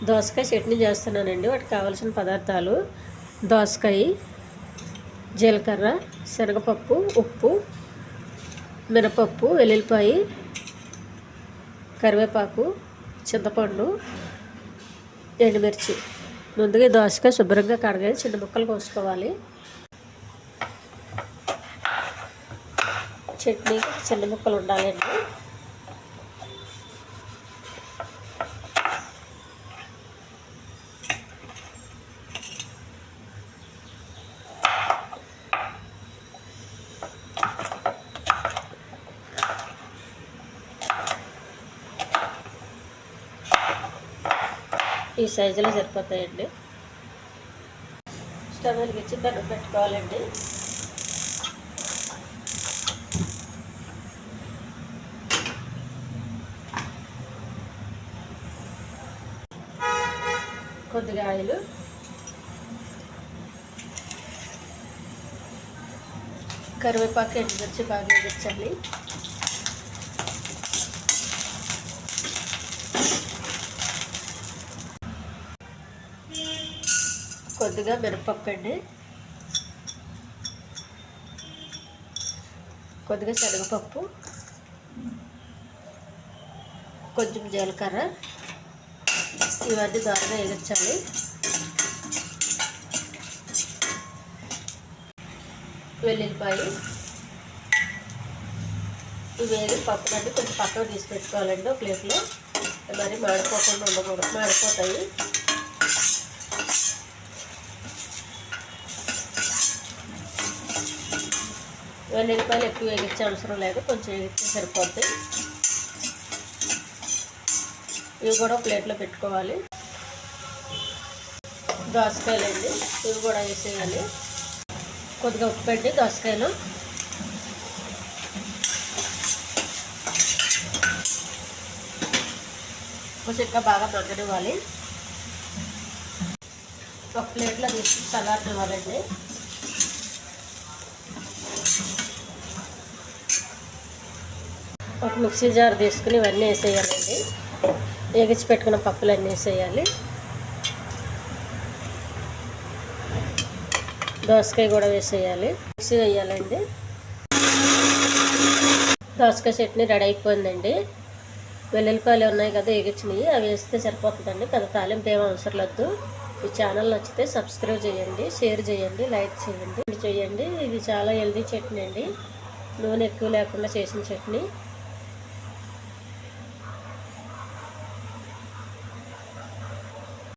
దోసకాయ చట్నీ చేస్తున్నానండి. వాటికి కావాల్సిన పదార్థాలు: దోసకాయ, జీలకర్ర, శనగపప్పు, ఉప్పు, మినపప్పు, వెల్లుల్లిపాయ, కరివేపాకు, చింతపండు, ఎండుమిర్చి. ముందుగా దోసకాయ శుభ్రంగా కడగాలి, చిన్న ముక్కలు కోసుకోవాలి. చట్నీ చిన్న ముక్కలు ఉండాలండి. ఈ సైజులో సరిపోతాయండి. స్టవ్ వెలిగించి పెనం పెట్టుకోవాలండి. కొద్దిగా ఆయిల్, కరివేపాకు, ఎండుమిర్చి బాగా వేయించాలి. కొద్దిగా మినపప్పు అండి, కొద్దిగా శనగపప్పు, కొంచెం జీలకర్ర, ఇవన్నీ దోరగా వేయించాలి. వెల్లుల్లిపాయ ఇవి వేగి పప్పులన్నీ కొంచెం పక్కన తీసి పెట్టుకోవాలండి ఒక ప్లేట్లో. మరి మాడిపోకుండా ఉండకూడదు, మాడిపోతాయి. వెల్లుల్లిపాయలు ఎక్కువ వేగించే అవసరం లేదు, కొంచెం వేగిస్తే సరిపోద్ది. ఇవి కూడా ప్లేట్లో పెట్టుకోవాలి. దోసకాయలు అండి, ఇవి కూడా వేసేయాలి. కొద్దిగా ఉప్పు పెట్టి దోసకాయలు, కొంచెం ఇంకా బాగా మగ్గనివ్వాలి. ఒక ప్లేట్లో తీసుకుని చల్లారనివ్వాలండి. ఒక మిక్సీ జార్ తీసుకుని ఇవన్నీ వేసేయాలండి. వేగించి పెట్టుకున్న పప్పులన్నీ వేసేయాలి. దోసకాయ కూడా వేసేయాలి, మిక్సీ వేయాలండి. దోసకాయ చట్నీ రెడీ అయిపోయిందండి. వెల్లుల్లిపాయలు ఉన్నాయి కదా వేగించినవి, అవి వేస్తే సరిపోతుందండి. పెద్ద తాలింపు ఏమీ అవసరం లేదు. ఈ ఛానల్ నచ్చితే సబ్స్క్రైబ్ చేయండి, షేర్ చేయండి, లైక్ చేయండి. ఇది చాలా హెల్దీ చట్నీ అండి, నూనె ఎక్కువ లేకుండా చేసిన చట్నీ.